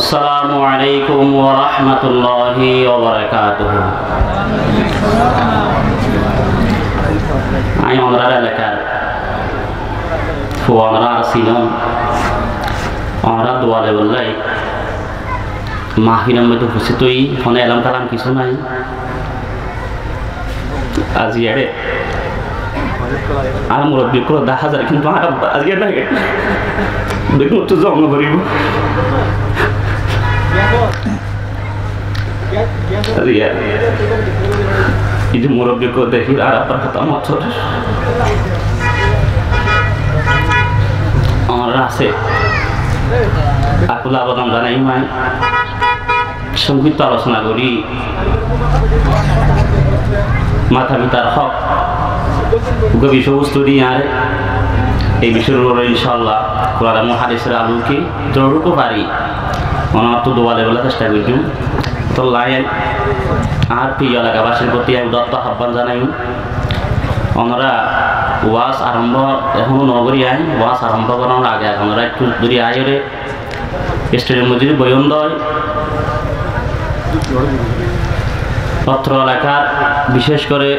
আসসালামু আলাইকুম ওয়া রাহমাতুল্লাহি ওয়া বারাকাতুহু। আমি আমরা এলাকার ফুয়ারা ছিলাম, আমরা দোয়ালে বললাই মাহফিলের মধ্যে উপস্থিত হই, ফোনে এলাম কালাম কিছু নাই। আজি আরে আর মুরব্বী করে 10,000 কিন্তু আজকে না দেখুন তো জমা করিব ಇದು ಮುರಬ್ಬಿ ಕೊದ್ದೆ ಆರಾಪರ খতম হচ্ছে আমার আছে আকুল আবেদন জানাই মাই সংক্ষিপ্ত আলোচনা করি মাথা পিতার হক বিষয়বস্তু নিয়ে আর এই বিষয়ের উপরে ইনশাআল্লাহ কোরআন এবং হাদিসের আলোকে যতটুকু পারি ওনার তো দোয়ালে বলার চেষ্টা করছি। তো লাই আর প্রিয় এলাকাবাসীর প্রতি এক দত্ত আহ্বান জানাই, ওনারা ওয়াজ আরম্ভ এখনো নগরী আইন ওয়াজ আরম্ভ করানোর আগে ওনারা একটু যদি আয়রে স্টেডিয়াম মধ্যে বয়ন দেয় পত্র এলাকার বিশেষ করে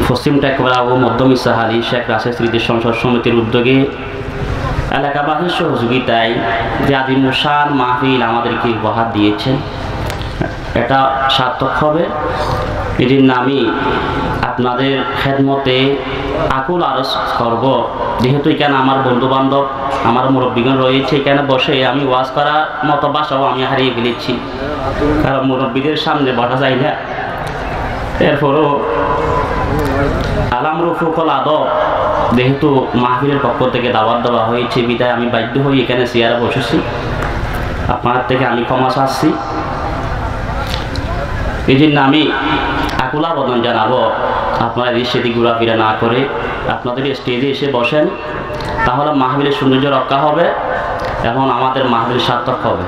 পশ্চিম টেকরা ও মধ্যম ইসাহালি শেখ রাসেল স্মৃতি সংসদ সমিতির উদ্যোগে এলাকাবাসীর সহযোগিতায় যে আদিমুসান মাহফিল আমাদেরকে উপহার দিয়েছেন, এটা সার্থক হবে। এই জন্য আমি আপনাদের খেদমতে আকুল আরজ করব, যেহেতু এখানে আমার বন্ধু বান্ধব আমার মুরব্বীগণ রয়েছে, এখানে বসে আমি ওয়াজ করার মতো বাসাও আমি হারিয়ে ফেলেছি, কারণ মুরব্বীদের সামনে বসা যায় না। এরপরও আলাম রফুকল আদব যেহেতু মাহফিলের পক্ষ থেকে দাওয়াত দেওয়া হয়েছে, বিদায় আমি বাধ্য হয়ে এখানে চেয়ারে বসেছি। আপনার থেকে আমি ক্ষমা চাচ্ছি। এই জন্য আমি আকুল আবেদন জানাবো, আপনারা এই সেদিক ঘোরাফেরা না করে আপনাদের স্টেজে এসে বসেন, তাহলে মাহফিলের সৌন্দর্য রক্ষা হবে এবং আমাদের মাহফিল সার্থক হবে।